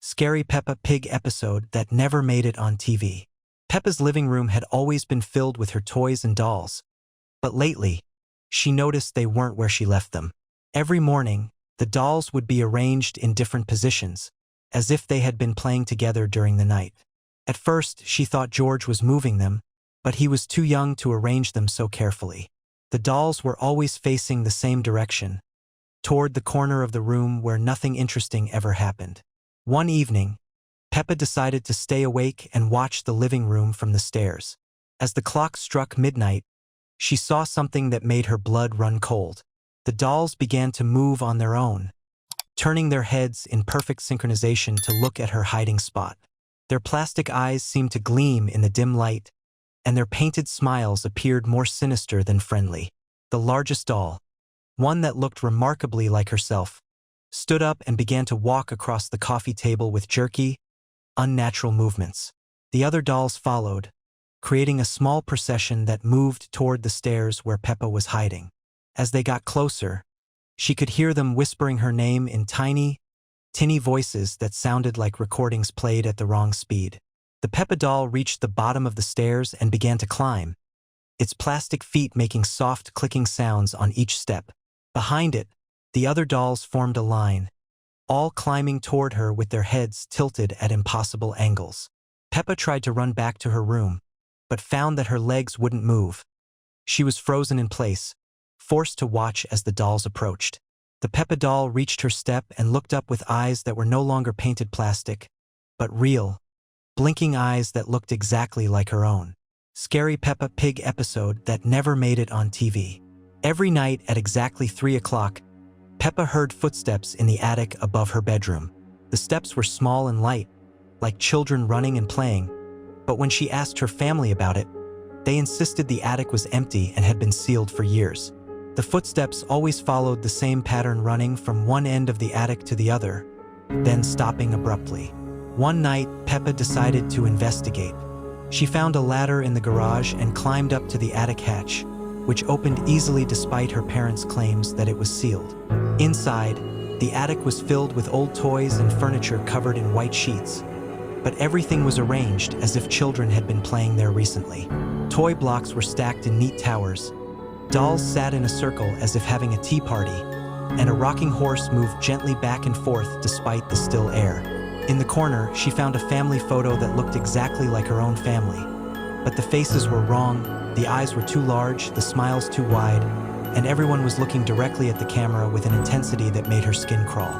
scary Peppa Pig episode that never made it on TV. Peppa's living room had always been filled with her toys and dolls, but lately, she noticed they weren't where she left them. Every morning, the dolls would be arranged in different positions, as if they had been playing together during the night. At first, she thought George was moving them, but he was too young to arrange them so carefully. The dolls were always facing the same direction, toward the corner of the room where nothing interesting ever happened. One evening, Peppa decided to stay awake and watch the living room from the stairs. As the clock struck midnight, she saw something that made her blood run cold. The dolls began to move on their own, turning their heads in perfect synchronization to look at her hiding spot. Their plastic eyes seemed to gleam in the dim light, and their painted smiles appeared more sinister than friendly. The largest doll, one that looked remarkably like herself, stood up and began to walk across the coffee table with jerky, unnatural movements. The other dolls followed, creating a small procession that moved toward the stairs where Peppa was hiding. As they got closer, she could hear them whispering her name in tiny, tinny voices that sounded like recordings played at the wrong speed. The Peppa doll reached the bottom of the stairs and began to climb, its plastic feet making soft clicking sounds on each step. Behind it, the other dolls formed a line, all climbing toward her with their heads tilted at impossible angles. Peppa tried to run back to her room, but found that her legs wouldn't move. She was frozen in place, forced to watch as the dolls approached. The Peppa doll reached her step and looked up with eyes that were no longer painted plastic, but real, blinking eyes that looked exactly like her own. Scary Peppa Pig episode that never made it on TV. Every night at exactly 3 o'clock, Peppa heard footsteps in the attic above her bedroom. The steps were small and light, like children running and playing, but when she asked her family about it, they insisted the attic was empty and had been sealed for years. The footsteps always followed the same pattern, running from one end of the attic to the other, then stopping abruptly. One night, Peppa decided to investigate. She found a ladder in the garage and climbed up to the attic hatch, which opened easily despite her parents' claims that it was sealed. Inside, the attic was filled with old toys and furniture covered in white sheets, but everything was arranged as if children had been playing there recently. Toy blocks were stacked in neat towers, dolls sat in a circle as if having a tea party, and a rocking horse moved gently back and forth despite the still air. In the corner, she found a family photo that looked exactly like her own family, but the faces were wrong, the eyes were too large, the smiles too wide, and everyone was looking directly at the camera with an intensity that made her skin crawl.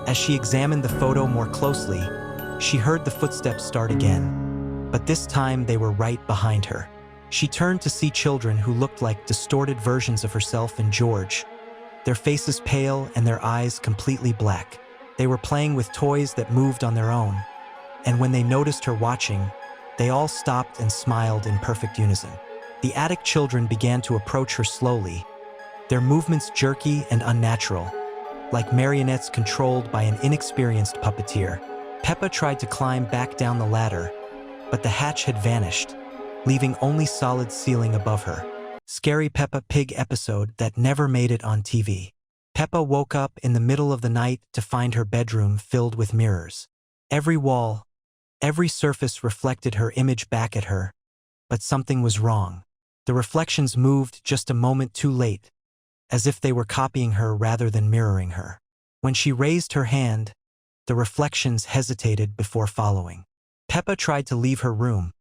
As she examined the photo more closely, she heard the footsteps start again, but this time they were right behind her. She turned to see children who looked like distorted versions of herself and George, their faces pale and their eyes completely black. They were playing with toys that moved on their own, and when they noticed her watching, they all stopped and smiled in perfect unison. The attic children began to approach her slowly, their movements jerky and unnatural, like marionettes controlled by an inexperienced puppeteer. Peppa tried to climb back down the ladder, but the hatch had vanished, leaving only solid ceiling above her. Scary Peppa Pig episode that never made it on TV. Peppa woke up in the middle of the night to find her bedroom filled with mirrors. Every wall, every surface reflected her image back at her, but something was wrong. The reflections moved just a moment too late, as if they were copying her rather than mirroring her. When she raised her hand, the reflections hesitated before following. Peppa tried to leave her room,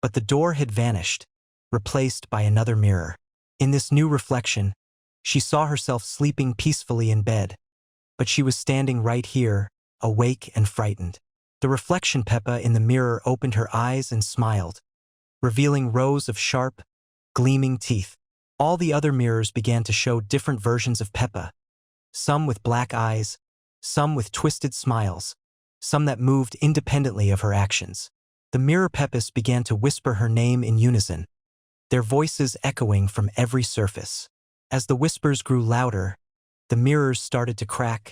but the door had vanished, replaced by another mirror. In this new reflection, she saw herself sleeping peacefully in bed, but she was standing right here, awake and frightened. The reflection Peppa in the mirror opened her eyes and smiled, revealing rows of sharp, gleaming teeth. All the other mirrors began to show different versions of Peppa, some with black eyes, some with twisted smiles, some that moved independently of her actions. The mirror Peppas began to whisper her name in unison, their voices echoing from every surface. As the whispers grew louder, the mirrors started to crack,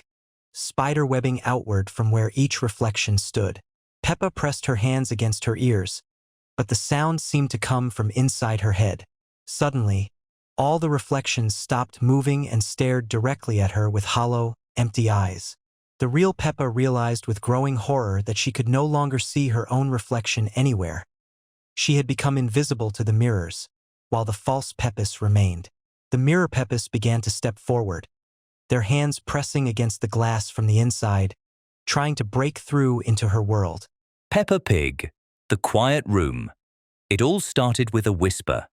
spider-webbing outward from where each reflection stood. Peppa pressed her hands against her ears, but the sound seemed to come from inside her head. Suddenly, all the reflections stopped moving and stared directly at her with hollow, empty eyes. The real Peppa realized with growing horror that she could no longer see her own reflection anywhere. She had become invisible to the mirrors, while the false Peppas remained. The mirror Peppas began to step forward, their hands pressing against the glass from the inside, trying to break through into her world. Peppa Pig, the quiet room. It all started with a whisper.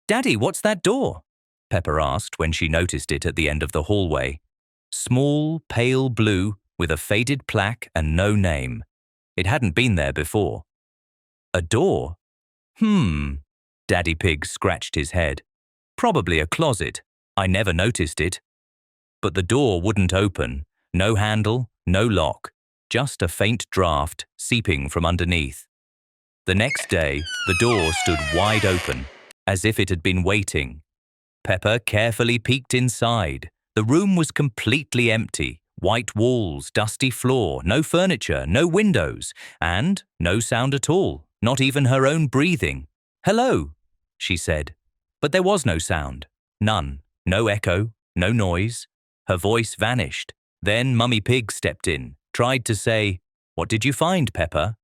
"Daddy, what's that door?" Peppa asked when she noticed it at the end of the hallway. Small, pale blue, with a faded plaque and no name. It hadn't been there before. A door? Daddy Pig scratched his head. Probably a closet. I never noticed it. But the door wouldn't open. No handle, no lock. Just a faint draft seeping from underneath. The next day, the door stood wide open, as if it had been waiting. Peppa carefully peeked inside. The room was completely empty. White walls, dusty floor, no furniture, no windows, and no sound at all, not even her own breathing. "Hello," she said. But there was no sound. None. No echo, no noise. Her voice vanished. Then Mummy Pig stepped in, tried to say, "What did you find, Peppa?"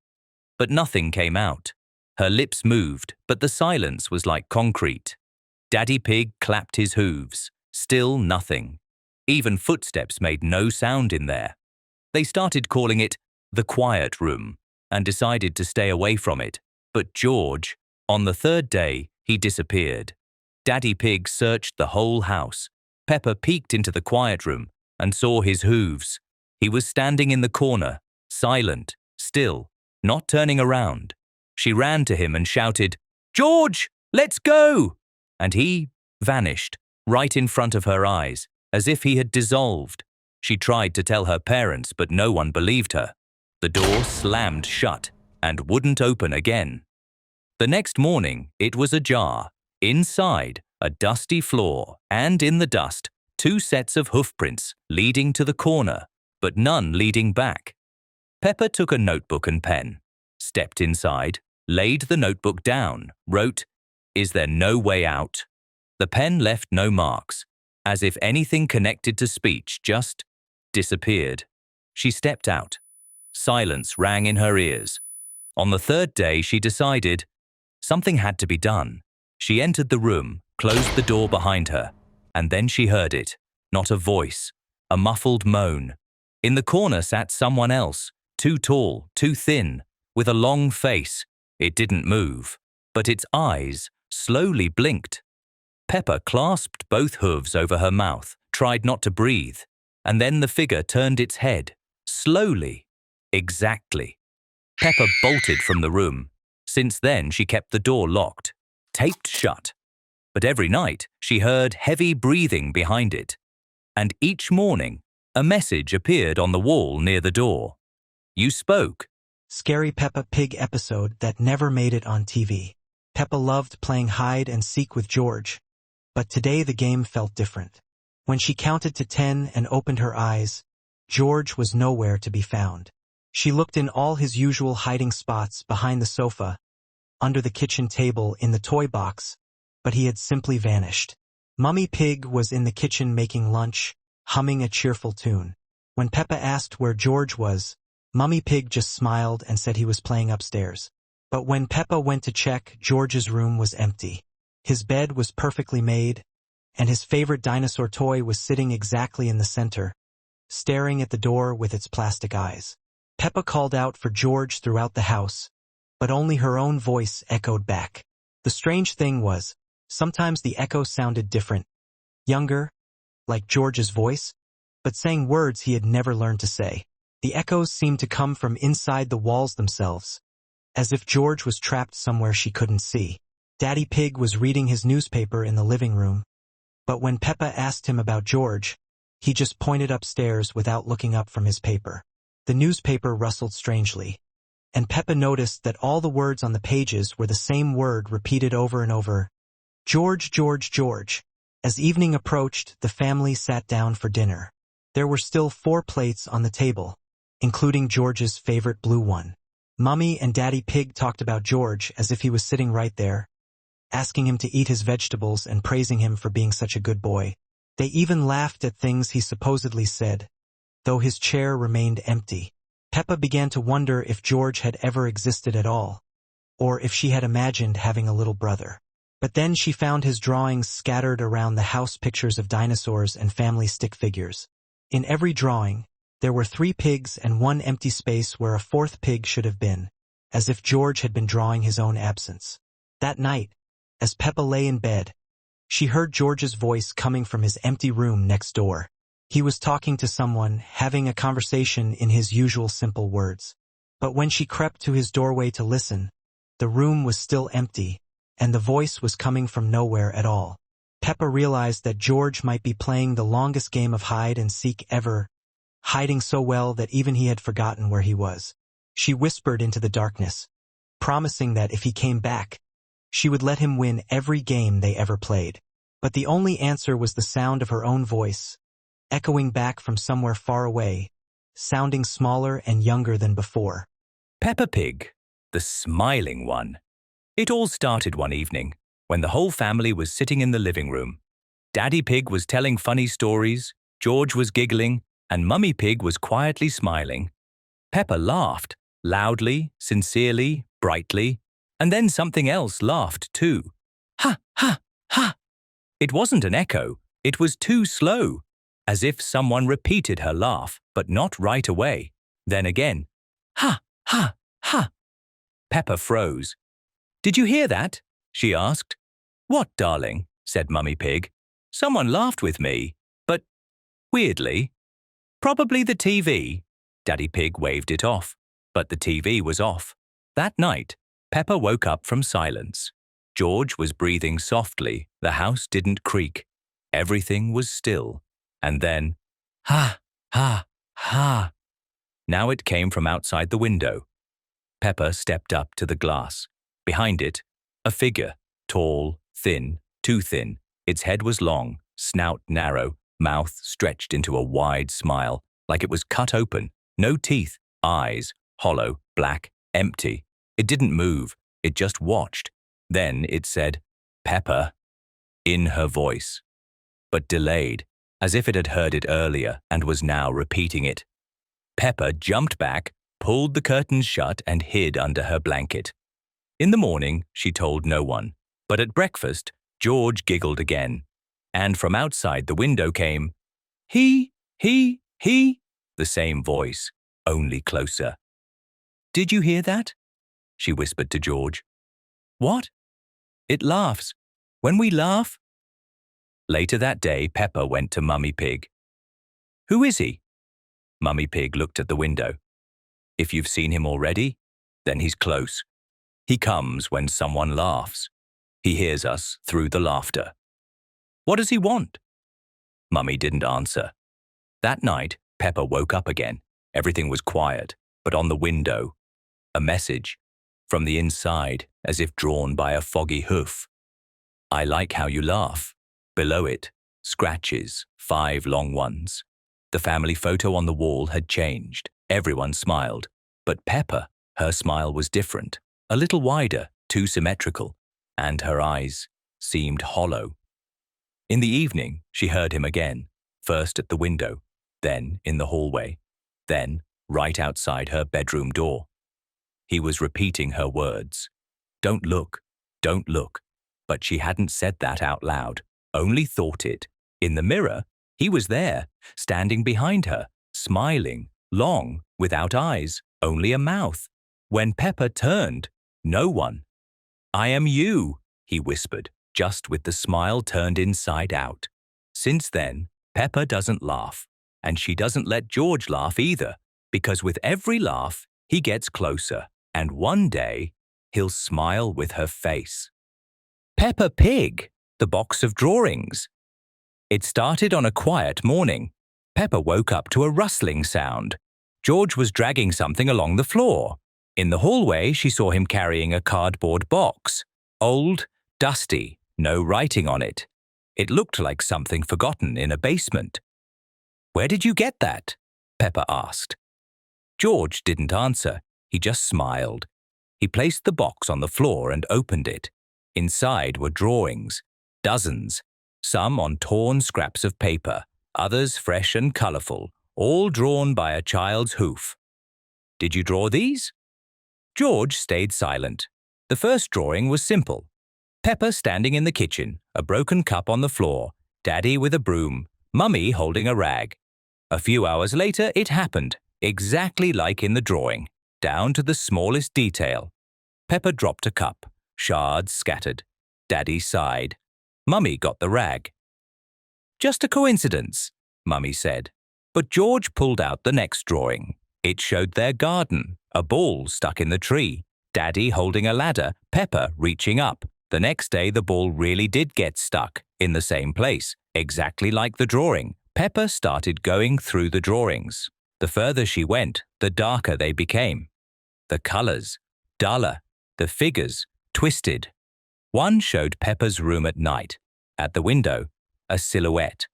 But nothing came out. Her lips moved, but the silence was like concrete. Daddy Pig clapped his hooves. Still nothing. Even footsteps made no sound in there. They started calling it the quiet room and decided to stay away from it. But George, on the third day, he disappeared. Daddy Pig searched the whole house. Peppa peeked into the quiet room and saw his hooves. He was standing in the corner, silent, still, not turning around. She ran to him and shouted, "George, let's go!" And he vanished right in front of her eyes, as if he had dissolved. She tried to tell her parents, but no one believed her. The door slammed shut and wouldn't open again. The next morning, it was ajar. Inside, a dusty floor, and in the dust, 2 sets of hoofprints leading to the corner, but none leading back. Peppa took a notebook and pen, stepped inside, laid the notebook down, wrote, "Is there no way out?" The pen left no marks, as if anything connected to speech just disappeared. She stepped out. Silence rang in her ears. On the third day, she decided something had to be done. She entered the room, closed the door behind her, and then she heard it. Not a voice, a muffled moan. In the corner sat someone else, too tall, too thin, with a long face. It didn't move, but its eyes slowly blinked. Peppa clasped both hooves over her mouth, tried not to breathe, and then the figure turned its head, slowly, exactly. Peppa bolted from the room. Since then, she kept the door locked, taped shut. But every night, she heard heavy breathing behind it. And each morning, a message appeared on the wall near the door. "You spoke." Scary Peppa Pig episode that never made it on TV. Peppa loved playing hide and seek with George. But today the game felt different. When she counted to 10 and opened her eyes, George was nowhere to be found. She looked in all his usual hiding spots, behind the sofa, under the kitchen table, in the toy box, but he had simply vanished. Mummy Pig was in the kitchen making lunch, humming a cheerful tune. When Peppa asked where George was, Mummy Pig just smiled and said he was playing upstairs. But when Peppa went to check, George's room was empty. His bed was perfectly made, and his favorite dinosaur toy was sitting exactly in the center, staring at the door with its plastic eyes. Peppa called out for George throughout the house, but only her own voice echoed back. The strange thing was, sometimes the echo sounded different, younger, like George's voice, but saying words he had never learned to say. The echoes seemed to come from inside the walls themselves, as if George was trapped somewhere she couldn't see. Daddy Pig was reading his newspaper in the living room, but when Peppa asked him about George, he just pointed upstairs without looking up from his paper. The newspaper rustled strangely, and Peppa noticed that all the words on the pages were the same word repeated over and over. George, George, George. As evening approached, the family sat down for dinner. There were still 4 plates on the table, including George's favorite blue one. Mummy and Daddy Pig talked about George as if he was sitting right there, asking him to eat his vegetables and praising him for being such a good boy. They even laughed at things he supposedly said, though his chair remained empty. Peppa began to wonder if George had ever existed at all, or if she had imagined having a little brother. But then she found his drawings scattered around the house, pictures of dinosaurs and family stick figures. In every drawing, there were 3 pigs and 1 empty space where a 4th pig should have been, as if George had been drawing his own absence. That night, as Peppa lay in bed, she heard George's voice coming from his empty room next door. He was talking to someone, having a conversation in his usual simple words. But when she crept to his doorway to listen, the room was still empty, and the voice was coming from nowhere at all. Peppa realized that George might be playing the longest game of hide and seek ever, hiding so well that even he had forgotten where he was. She whispered into the darkness, promising that if he came back, she would let him win every game they ever played. But the only answer was the sound of her own voice, echoing back from somewhere far away, sounding smaller and younger than before. Peppa Pig, the smiling one. It all started one evening, when the whole family was sitting in the living room. Daddy Pig was telling funny stories, George was giggling, and Mummy Pig was quietly smiling. Peppa laughed, loudly, sincerely, brightly, and then something else laughed too. Ha, ha, ha! It wasn't an echo, it was too slow, as if someone repeated her laugh, but not right away. Then again, ha, ha, ha! Peppa froze. "Did you hear that?" she asked. "What, darling?" said Mummy Pig. "Someone laughed with me, but weirdly." "Probably the TV." Daddy Pig waved it off, but the TV was off. That night, Peppa woke up from silence. George was breathing softly, the house didn't creak. Everything was still. And then, ha, ha, ha. Now it came from outside the window. Peppa stepped up to the glass. Behind it, a figure, tall, thin, too thin. Its head was long, snout narrow, mouth stretched into a wide smile, like it was cut open. No teeth, eyes, hollow, black, empty. It didn't move, it just watched. Then it said, "Peppa," in her voice, but delayed, as if it had heard it earlier and was now repeating it. Peppa jumped back, pulled the curtains shut and hid under her blanket. In the morning, she told no one, but at breakfast, George giggled again, and from outside the window came, he, the same voice, only closer. "Did you hear that?" she whispered to George. "What?" "It laughs. When we laugh." Later that day, Peppa went to Mummy Pig. "Who is he?" Mummy Pig looked at the window. "If you've seen him already, then he's close. He comes when someone laughs. He hears us through the laughter." "What does he want?" Mummy didn't answer. That night, Peppa woke up again. Everything was quiet, but on the window, a message, from the inside, as if drawn by a foggy hoof. "I like how you laugh." Below it, scratches, 5 long ones. The family photo on the wall had changed. Everyone smiled. But Peppa, her smile was different, a little wider, too symmetrical, and her eyes seemed hollow. In the evening, she heard him again, first at the window, then in the hallway, then right outside her bedroom door. He was repeating her words. "Don't look, don't look." But she hadn't said that out loud, only thought it. In the mirror, he was there, standing behind her, smiling, long, without eyes, only a mouth. When Peppa turned, no one. "I am you," he whispered, just with the smile turned inside out. Since then, Peppa doesn't laugh, and she doesn't let George laugh either, because with every laugh, he gets closer, and one day, he'll smile with her face. Peppa Pig, the box of drawings. It started on a quiet morning. Peppa woke up to a rustling sound. George was dragging something along the floor. In the hallway, she saw him carrying a cardboard box. Old, dusty, no writing on it. It looked like something forgotten in a basement. "Where did you get that?" Peppa asked. George didn't answer. He just smiled. He placed the box on the floor and opened it. Inside were drawings, dozens, some on torn scraps of paper, others fresh and colorful, all drawn by a child's hoof. Did you draw these? George stayed silent. The first drawing was simple. Peppa standing in the kitchen, a broken cup on the floor, Daddy with a broom, Mummy holding a rag. A few hours later, it happened, exactly like in the drawing, down to the smallest detail. Peppa dropped a cup, shards scattered. Daddy sighed. Mummy got the rag. Just a coincidence, Mummy said. But George pulled out the next drawing. It showed their garden, a ball stuck in the tree, Daddy holding a ladder, Peppa reaching up. The next day the ball really did get stuck, in the same place, exactly like the drawing. Peppa started going through the drawings. The further she went, the darker they became. The colors, duller, the figures, twisted. One showed Peppa's room at night. At the window, a silhouette.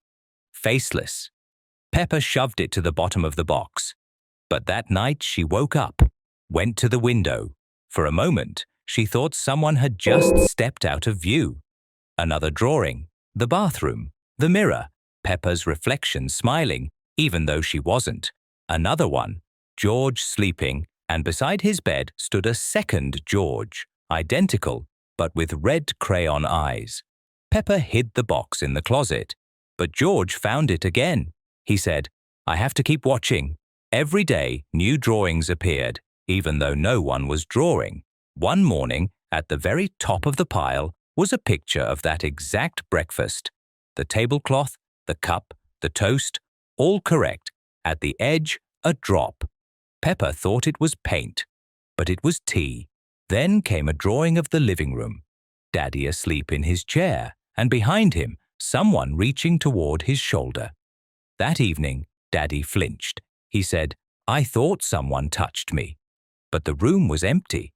Faceless. Peppa shoved it to the bottom of the box. But that night she woke up, went to the window. For a moment, she thought someone had just stepped out of view. Another drawing, the bathroom, the mirror, Peppa's reflection smiling, even though she wasn't. Another one, George sleeping, and beside his bed stood a second George, identical, but with red crayon eyes. Peppa hid the box in the closet, but George found it again. He said, "I have to keep watching." Every day, new drawings appeared, even though no one was drawing. One morning, at the very top of the pile, was a picture of that exact breakfast. The tablecloth, the cup, the toast, all correct. At the edge, a drop. Peppa thought it was paint, but it was tea. Then came a drawing of the living room. Daddy asleep in his chair, and behind him, someone reaching toward his shoulder. That evening, Daddy flinched. He said, "I thought someone touched me." But the room was empty.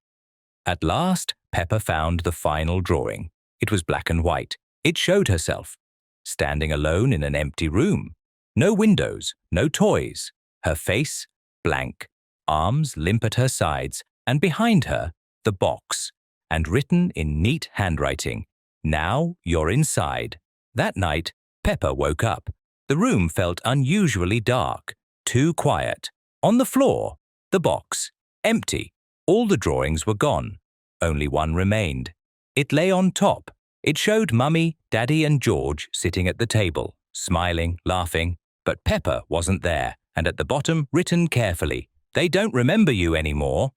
At last, Peppa found the final drawing. It was black and white. It showed herself, standing alone in an empty room. No windows, no toys. Her face, blank, arms limp at her sides, and behind her, the box, and written in neat handwriting, "Now you're inside." That night, Peppa woke up. The room felt unusually dark, too quiet. On the floor, the box, empty. All the drawings were gone. Only one remained. It lay on top. It showed Mummy, Daddy, and George sitting at the table, smiling, laughing. But Peppa wasn't there, and at the bottom, written carefully, "They don't remember you anymore."